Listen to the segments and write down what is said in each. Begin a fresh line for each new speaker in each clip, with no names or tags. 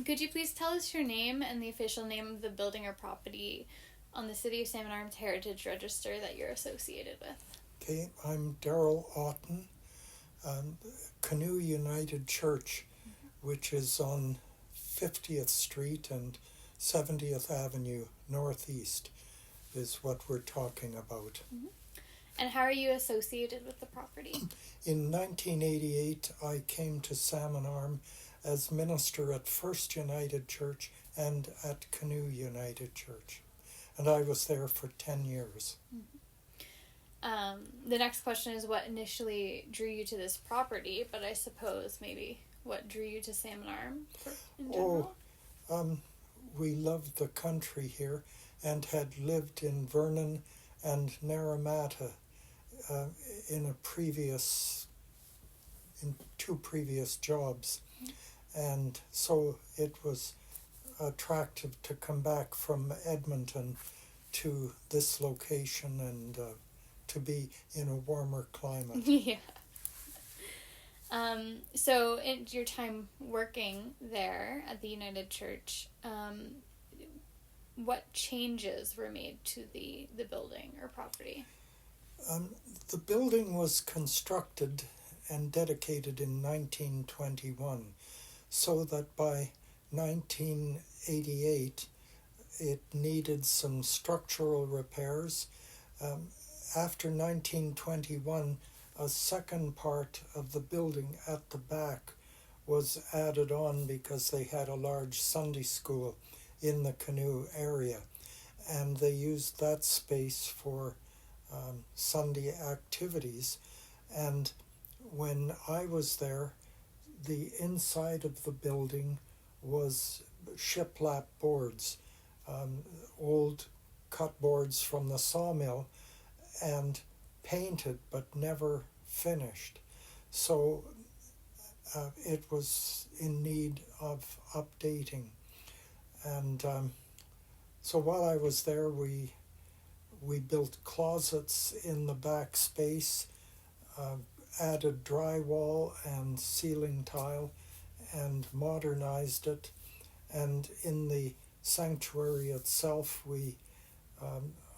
Could you please tell us your name and the official name of the building or property on the City of Salmon Arm's Heritage Register that you're associated with?
Okay, I'm Darryl Auten, Canoe United Church, which is on 50th Street and 70th Avenue Northeast, is what we're talking about.
Mm-hmm. And how are you associated with the property?
In 1988, I came to Salmon Arm as minister at First United Church and at Canoe United Church. And I was there for 10 years.
Mm-hmm. The next question is what initially drew you to this property, but I suppose maybe what drew you to Salmon Arm in general?
We loved the country here and had lived in Vernon and Naramata in two previous jobs. And so it was attractive to come back from Edmonton to this location and to be in a warmer climate.
Yeah. So in your time working there at the United Church, what changes were made to the building or property?
The building was constructed and dedicated in 1921, so that by 1988 it needed some structural repairs. After 1921, a second part of the building at the back was added on because they had a large Sunday school in the Canoe area, and they used that space for Sunday activities. And when I was there, the inside of the building was shiplap boards, old cut boards from the sawmill, and painted but never finished. So it was in need of updating. And so while I was there, we built closets in the back space, added drywall and ceiling tile, and modernized it. And in the sanctuary itself,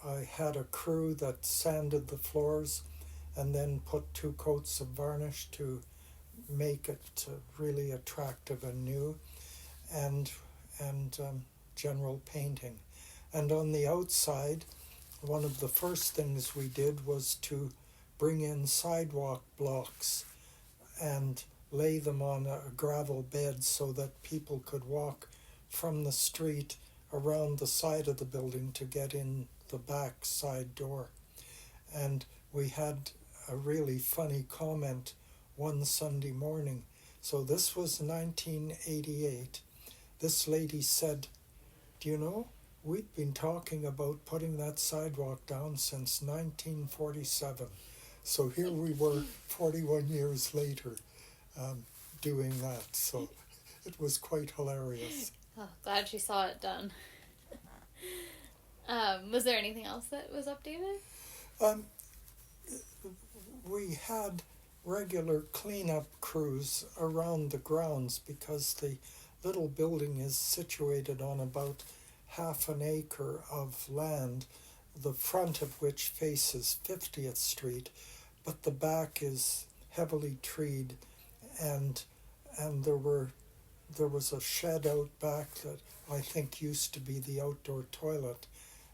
I had a crew that sanded the floors and then put 2 coats of varnish to make it really attractive and new, and general painting. And on the outside, one of the first things we did was to bring in sidewalk blocks and lay them on a gravel bed so that people could walk from the street around the side of the building to get in the back side door. And we had a really funny comment one Sunday morning. So this was 1988. This lady said, "Do you know, we've been talking about putting that sidewalk down since 1947. So here we were 41 years later doing that. So it was quite hilarious.
Oh, glad she saw it done. Was there anything else that was updated?
We had regular cleanup crews around the grounds because the little building is situated on about half an acre of land, the front of which faces 50th Street, but the back is heavily treed, and there was a shed out back that I think used to be the outdoor toilet,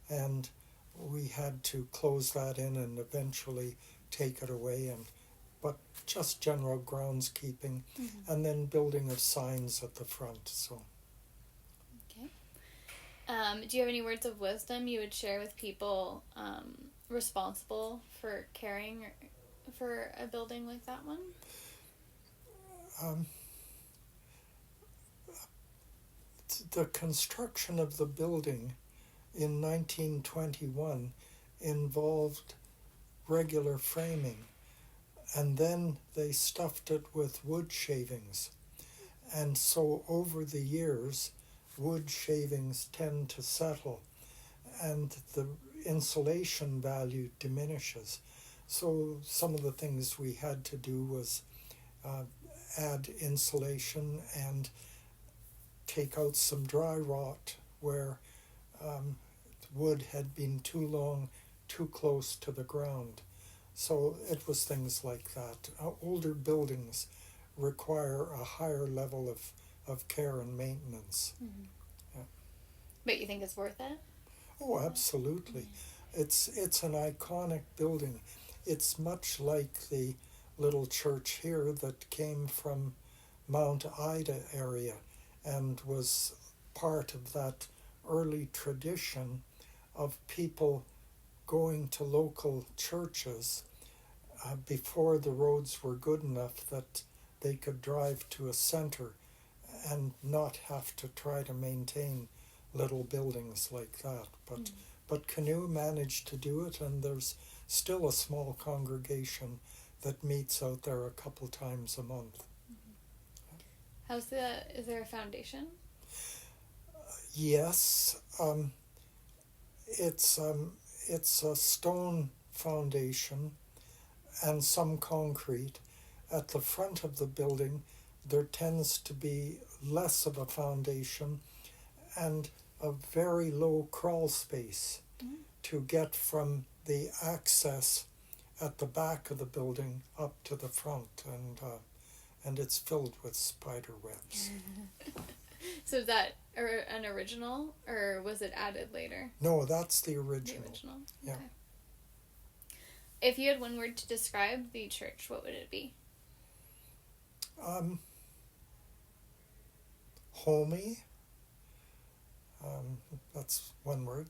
and we had to close that in and eventually take it away, but just general groundskeeping, and then building of signs at the front. So.
Okay. Do you have any words of wisdom you would share with people responsible for caring for a building like that one?
The construction of the building in 1921 involved regular framing, and then they stuffed it with wood shavings. And so over the years, wood shavings tend to settle, and the insulation value diminishes. So some of the things we had to do was add insulation and take out some dry rot where wood had been too long, too close to the ground. So it was things like that. Older buildings require a higher level of care and maintenance.
Mm-hmm.
Yeah.
But you think it's worth it?
Oh, absolutely.
Mm-hmm.
It's an iconic building. It's much like the little church here that came from Mount Ida area and was part of that early tradition of people going to local churches before the roads were good enough that they could drive to a center and not have to try to maintain little buildings like that. But Canoe managed to do it, and there's still a small congregation that meets out there a couple times a month.
Is there a foundation?
Yes, it's a stone foundation and some concrete. At the front of the building, there tends to be less of a foundation and a very low crawl space to get from the access at the back of the building up to the front, and it's filled with spider webs.
So is that an original, or was it added later?
No, that's the original.
The original?
Yeah.
Okay. If you had one word to describe the church, what would it be?
Homey. That's one word.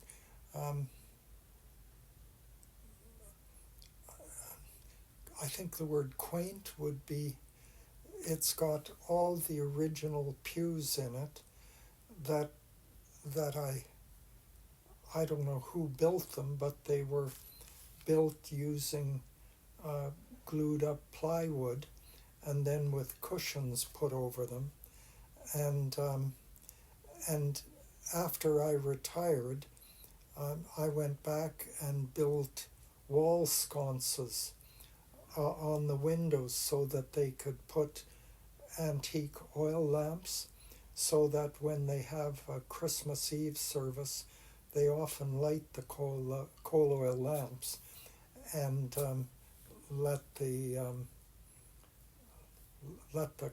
I think the word quaint would be, it's got all the original pews in it that I don't know who built them, but they were built using glued up plywood and then with cushions put over them. And after I retired, I went back and built wall sconces on the windows so that they could put antique oil lamps, so that when they have a Christmas Eve service, they often light the coal oil lamps and let the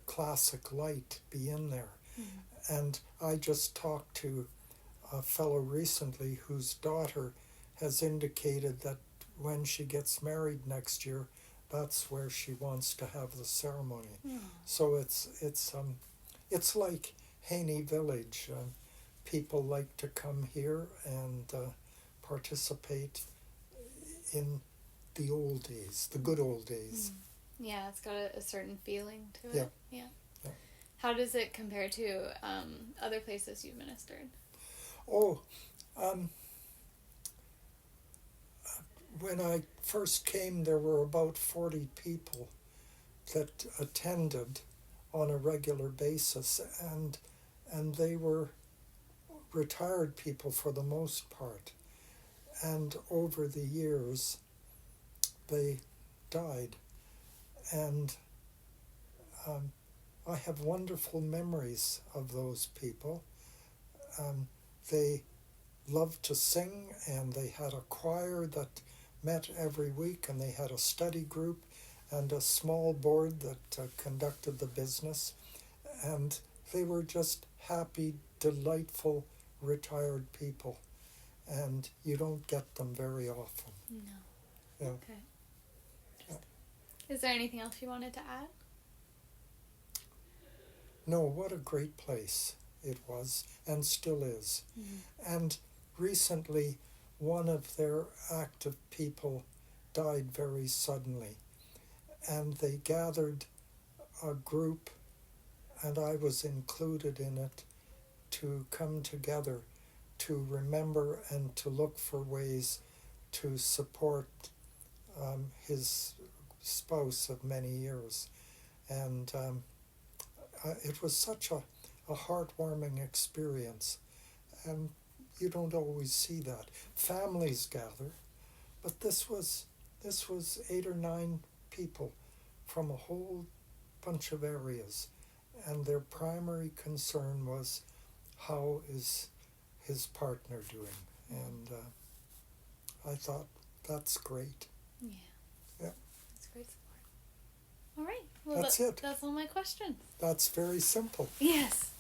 classic light be in there. Mm-hmm. And I just talked to a fellow recently whose daughter has indicated that when she gets married next year, that's where she wants to have the ceremony. Mm. So it's like Haney Village. People like to come here and participate in the old days, the good old days.
Yeah, it's got a certain feeling to it.
Yeah.
How does it compare to other places you've ministered?
When I first came, there were about 40 people that attended on a regular basis, and they were retired people for the most part. And over the years, they died. And I have wonderful memories of those people. They loved to sing, and they had a choir that met every week, and they had a study group and a small board that conducted the business. And they were just happy, delightful, retired people. And you don't get them very often.
No.
Yeah.
Okay. Is there anything else you wanted to add?
No, what a great place it was and still is. Mm-hmm. And recently, one of their active people died very suddenly. And they gathered a group, and I was included in it, to come together to remember and to look for ways to support his spouse of many years. And it was such a heartwarming experience. And you don't always see that. Families gather, but this was 8 or 9 people from a whole bunch of areas, and their primary concern was how is his partner doing? And I thought, that's great.
Yeah.
Yeah.
That's great support. All right. Well,
That's it.
That's all my questions.
That's very simple.
Yes.